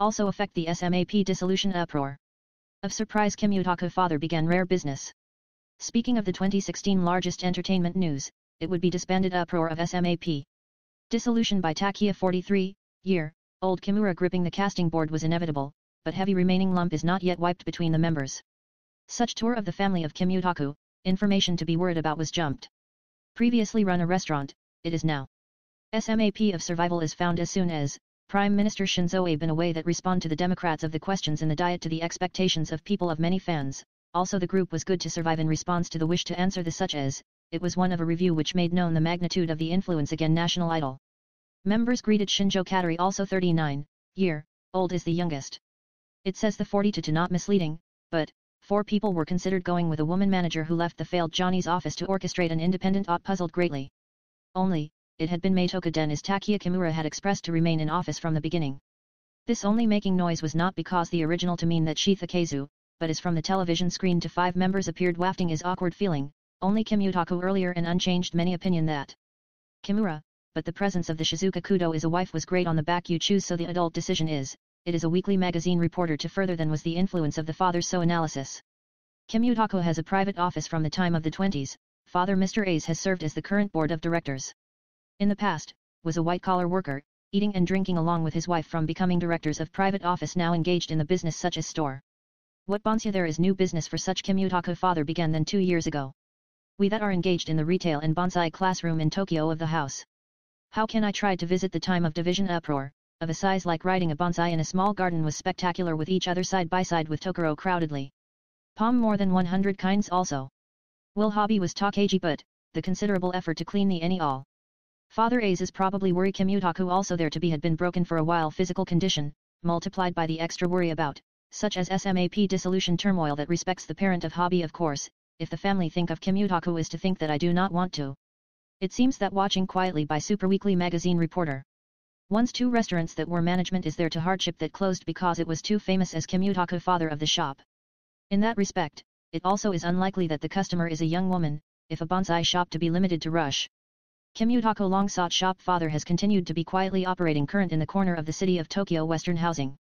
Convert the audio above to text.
also affect the SMAP dissolution uproar. Of surprise, Kimutaku father began rare business. Speaking of the 2016 largest entertainment news, it would be disbanded uproar of SMAP. Dissolution by Takia 43-year-old Kimura gripping the casting board was inevitable, but heavy remaining lump is not yet wiped between the members. Such tour of the family of Kimutaku, information to be worried about was jumped. Previously run a restaurant, it is now. SMAP of survival is found as soon as Prime Minister Shinzo Abe in a way that respond to the Democrats of the questions in the diet to the expectations of people of many fans. Also the group was good to survive in response to the wish to answer the such as, it was one of a review which made known the magnitude of the influence again national idol. Members greeted Shinjo Katari also 39-year-old is the youngest. It says the 42 not misleading, but 4 people were considered going with a woman manager who left the failed Johnny's office to orchestrate an independent ought puzzled greatly. Only, it had been Meitoka Den as Takia Kimura had expressed to remain in office from the beginning. This only making noise was not because the original to mean that Shitha Keizu, but as from the television screen to 5 members appeared wafting his awkward feeling, only Kimutaku earlier and unchanged many opinion that Kimura, but the presence of the Shizuka Kudo is a wife was great on the back you choose so the adult decision is, it is a weekly magazine reporter to further than was the influence of the father so analysis. Kimutaku has a private office from the time of the 20s, father Mr. A's has served as the current board of directors. In the past, was a white-collar worker, eating and drinking along with his wife from becoming directors of private office now engaged in the business such as store. What bonsya there is new business for such Kimutaku father began then 2 years ago. We that are engaged in the retail and bonsai classroom in Tokyo of the house. How can I try to visit the time of division uproar, of a size like riding a bonsai in a small garden was spectacular with each other side by side with Tokoro crowdedly. Palm more than 100 kinds also. Will hobby was Takaji but, the considerable effort to clean the any all. Father A's is probably worry Kimutaku also there to be had been broken for a while physical condition, multiplied by the extra worry about, such as SMAP dissolution turmoil that respects the parent of hobby of course, if the family think of Kimutaku is to think that I do not want to. It seems that watching quietly by Super Weekly magazine reporter. Once 2 restaurants that were management is there to hardship that closed because it was too famous as Kimutaku father of the shop. In that respect, it also is unlikely that the customer is a young woman, if a bonsai shop to be limited to rush. Kimutaku long sought shop father has continued to be quietly operating current in the corner of the city of Tokyo Western housing.